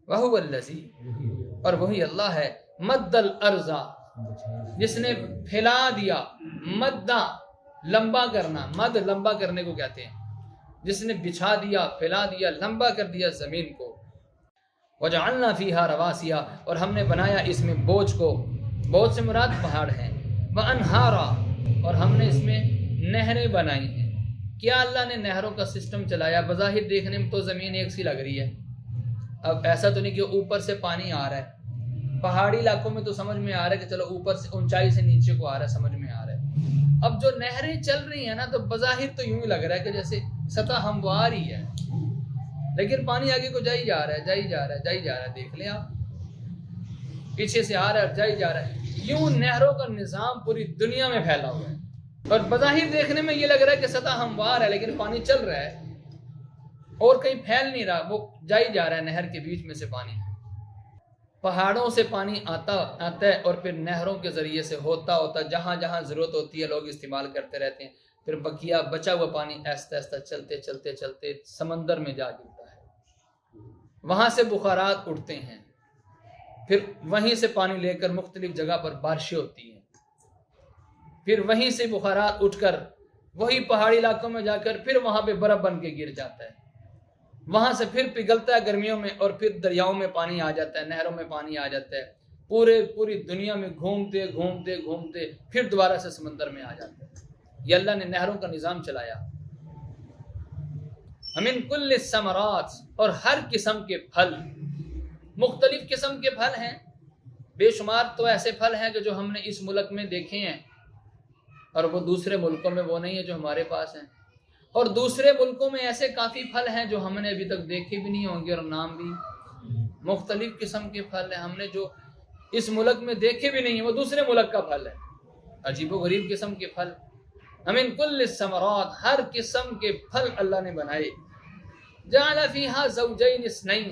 وہو الذی، اور وہی اللہ ہے، مد الارض، جس نے پھیلا دیا، مدہ لمبا کرنا، مد لمبا کرنے کو کہتے ہیں، جس نے بچھا دیا، پھیلا دیا، لمبا کر دیا زمین کو، وجعلنا فیہا رواسیا، اور ہم نے بنایا اس میں بوجھ کو، بوجھ سے مراد پہاڑ ہیں، وانہارا، اور ہم نے اس میں نہریں بنائی ہیں۔ کیا اللہ نے نہروں کا سسٹم چلایا؟ بظاہر دیکھنے میں تو زمین ایک سی لگ رہی ہے، اب ایسا تو نہیں کہ اوپر سے پانی آ رہا ہے، پہاڑی علاقوں میں تو سمجھ میں آ رہا ہے کہ چلو اوپر سے اونچائی سے نیچے کو آ رہا ہے، سمجھ میں آ رہا ہے۔ اب جو نہریں چل رہی ہیں نا تو بظاہر تو یوں ہی لگ رہا ہے کہ جیسے سطح ہموار ہی ہے، لیکن پانی آگے کو جائی جا رہا ہے، جائی جا رہا ہے، جائی جا رہا ہے، دیکھ لیں آپ، پیچھے سے آ رہا ہے، جائی جا رہا ہے، یوں نہروں کا نظام پوری دنیا میں پھیلا ہوا ہے، اور بظاہر دیکھنے میں یہ لگ رہا ہے کہ سطح ہموار ہے، لیکن پانی چل رہا ہے اور کہیں پھیل نہیں رہا، وہ جائی جا رہا ہے نہر کے بیچ میں سے پانی۔ پہاڑوں سے پانی آتا ہے اور پھر نہروں کے ذریعے سے ہوتا جہاں جہاں ضرورت ہوتی ہے لوگ استعمال کرتے رہتے ہیں، پھر بقیہ بچا ہوا پانی آہستہ آہستہ چلتے چلتے چلتے سمندر میں جا گرتا ہے، وہاں سے بخارات اٹھتے ہیں، پھر وہیں سے پانی لے کر مختلف جگہ پر بارشیں ہوتی ہیں، پھر وہیں سے بخارات اٹھ کر وہی پہاڑی علاقوں میں جا کر پھر وہاں پہ برف بن کے گر جاتا ہے، وہاں سے پھر پگھلتا ہے گرمیوں میں اور پھر دریاؤں میں پانی آ جاتا ہے، نہروں میں پانی آ جاتا ہے، پوری دنیا میں گھومتے گھومتے گھومتے پھر دوبارہ سے سمندر میں آ جاتا ہے۔ یہ اللہ نے نہروں کا نظام چلایا۔ من کل الثمرات، اور ہر قسم کے پھل، مختلف قسم کے پھل ہیں، بے شمار تو ایسے پھل ہیں کہ جو ہم نے اس ملک میں دیکھے ہیں اور وہ دوسرے ملکوں میں وہ نہیں ہے جو ہمارے پاس ہیں، اور دوسرے ملکوں میں ایسے کافی پھل ہیں جو ہم نے ابھی تک دیکھے بھی نہیں ہوں گے اور نام بھی، مختلف قسم کے پھل ہیں، ہم نے جو اس ملک میں دیکھے بھی نہیں ہیں وہ دوسرے ملک کا پھل ہے، عجیب و غریب قسم کے پھل۔ من کل الثمرات، ہر قسم کے پھل اللہ نے بنائے، جعل فیہا زوجین اثنین،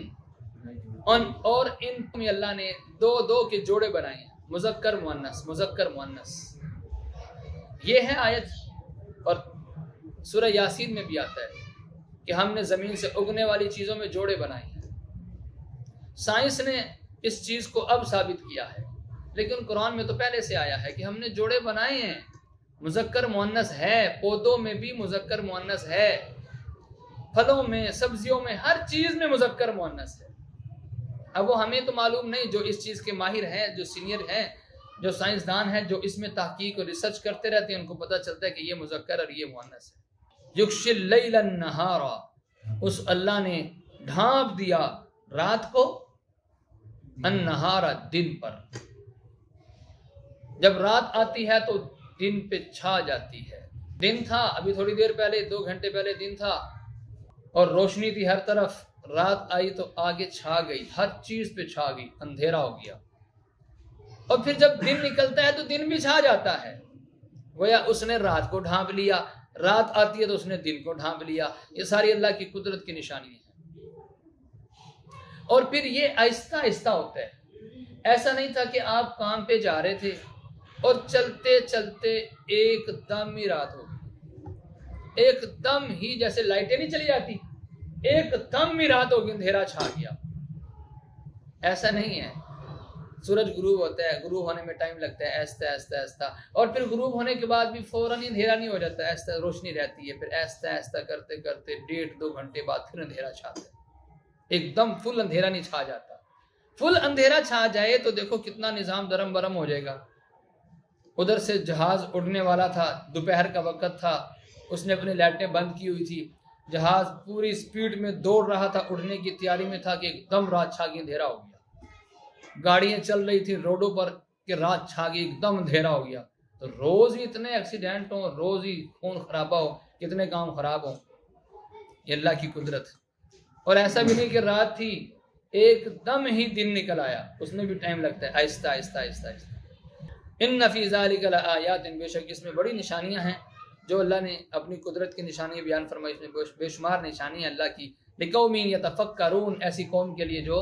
اور ان میں اللہ نے دو کے جوڑے بنائے ہیں، مذکر مؤنث، مذکر مؤنث۔ یہ ہے آیت، اور سورہ یاسین میں بھی آتا ہے کہ ہم نے زمین سے اگنے والی چیزوں میں جوڑے بنائے ہیں۔ سائنس نے اس چیز کو اب ثابت کیا ہے، لیکن قرآن میں تو پہلے سے آیا ہے کہ ہم نے جوڑے بنائے ہیں، مذکر مؤنث ہے، پودوں میں بھی مذکر مؤنث ہے، پھلوں میں، سبزیوں میں، ہر چیز میں مذکر مؤنث ہے۔ اب وہ ہمیں تو معلوم نہیں، جو اس چیز کے ماہر ہیں، جو سینئر ہیں، جو سائنسدان ہیں، جو اس میں تحقیق اور ریسرچ کرتے رہتے ہیں، ان کو پتہ چلتا ہے کہ یہ مذکر اور یہ مؤنث ہے۔ یغشی اللیل النہار، اس اللہ نے ڈھانپ دیا رات کو، النہار، دن پر، جب رات آتی ہے تو دن پہ چھا جاتی ہے۔ دن تھا ابھی تھوڑی دیر پہلے، 2 گھنٹے پہلے دن تھا اور روشنی تھی ہر طرف، رات آئی تو آگے چھا گئی، ہر چیز پہ چھا گئی، اندھیرا ہو گیا، اور پھر جب دن نکلتا ہے تو دن بھی چھا جاتا ہے، گویا اس نے رات کو ڈھانپ لیا، رات آتی ہے تو اس نے دن کو ڈھانپ لیا۔ یہ ساری اللہ کی قدرت کی نشانی ہے، اور پھر یہ آہستہ آہستہ ہوتا ہے، ایسا نہیں تھا کہ آپ کام پہ جا رہے تھے اور چلتے چلتے ایک دم ہی رات ہو گئی، ایک دم ہی جیسے لائٹیں نہیں چلی جاتی، ایک دم ہی رات ہو گئی، اندھیرا چھا گیا، ایسا نہیں ہے۔ سورج غروب ہوتا ہے، غروب ہونے میں ٹائم لگتا ہے، آہستہ آہستہ آہستہ، اور پھر غروب ہونے کے بعد بھی فوراً ہی اندھیرا نہیں ہو جاتا، آہستہ روشنی رہتی ہے، پھر آہستہ آہستہ کرتے کرتے 1.5-2 گھنٹے بعد پھر اندھیرا چھاتا ہے، ایک دم فل اندھیرا نہیں چھا جاتا۔ فل اندھیرا چھا جائے تو دیکھو کتنا نظام درم برم ہو جائے گا۔ ادھر سے جہاز اڑنے والا تھا، دوپہر کا وقت تھا، اس نے اپنی لائٹیں بند کی ہوئی تھی، جہاز پوری سپیڈ میں دوڑ رہا تھا، اڑنے کی تیاری میں تھا کہ ایک دم رات چھا گئی، اندھیرا ہو گیا۔ گاڑیاں چل رہی تھی روڈوں پر کہ رات چھا گئی، ایک دم اندھیرا ہو گیا، تو روز ہی اتنے ایکسیڈنٹ ہوں، روز ہی خون خرابہ ہو، کتنے کام خراب ہوں، یہ اللہ کی قدرت۔ اور ایسا بھی نہیں کہ رات تھی ایک دم ہی دن نکل آیا، اس میں بھی ٹائم لگتا ہے، آہستہ آہستہ آہستہ آہستہ۔ ان فی ذلک لآیات، بے شک اس میں بڑی نشانیاں ہیں جو اللہ نے اپنی قدرت کی نشانیاں بیان فرمائی، اس میں بے شمار نشانیاں اللہ کی، لقوم یتفکرون، ایسی قوم کے لیے جو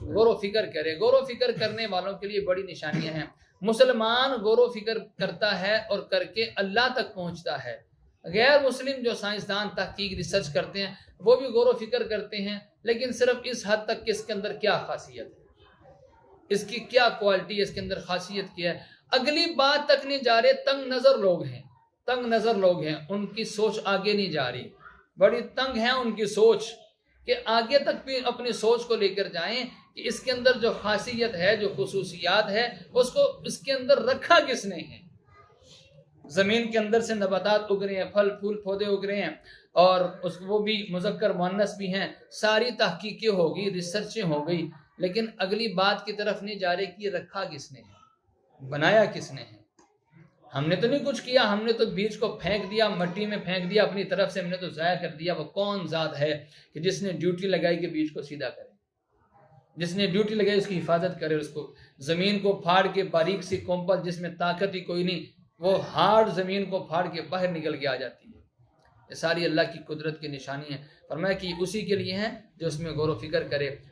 غور و فکر کرے، غور و فکر کرنے والوں کے لیے بڑی نشانیاں ہیں۔ مسلمان غور و فکر کرتا ہے اور کر کے اللہ تک پہنچتا ہے، غیر مسلم جو سائنسدان تحقیق ریسرچ کرتے ہیں وہ بھی غور و فکر کرتے ہیں لیکن صرف اس حد تک کہ اس کے اندر کیا خاصیت ہے، اس کی کیا کوالٹی ہے، اس کے اندر خاصیت کیا ہے، اگلی بات تک نہیں جا رہے۔ تنگ نظر لوگ ہیں، تنگ نظر لوگ ہیں، ان کی سوچ آگے نہیں جا رہی، بڑی تنگ ہے ان کی سوچ کہ آگے تک بھی اپنی سوچ کو لے کر جائیں کہ اس کے اندر جو خاصیت ہے، جو خصوصیات ہے، اس کو اس کے اندر رکھا کس نے ہے۔ زمین کے اندر سے نباتات اگ رہے ہیں، پھل پھول پودے اگ رہے ہیں، اور وہ بھی مذکر مؤنث بھی ہیں، ساری تحقیقیں ہوگی، ریسرچیں ہو گئی، لیکن اگلی بات کی طرف نہیں جا رہے کہ یہ رکھا کس نے ہے، بنایا کس نے ہے۔ ہم نے تو نہیں کچھ کیا، ہم نے تو بیج کو پھینک دیا، مٹی میں پھینک دیا، اپنی طرف سے ہم نے تو ضائع کر دیا۔ وہ کون ذات ہے کہ جس نے ڈیوٹی لگائی کہ بیج کو سیدھا کرے، جس نے ڈیوٹی لگائی اس کی حفاظت کرے، اس کو زمین کو پھاڑ کے باریک سی کومپل جس میں طاقت ہی کوئی نہیں، وہ ہارڈ زمین کو پھاڑ کے باہر نکل کے آ جاتی ہے۔ یہ ساری اللہ کی قدرت کی نشانی ہے۔ فرمایا کہ اسی کے لیے ہیں جو اس میں غور و فکر کرے۔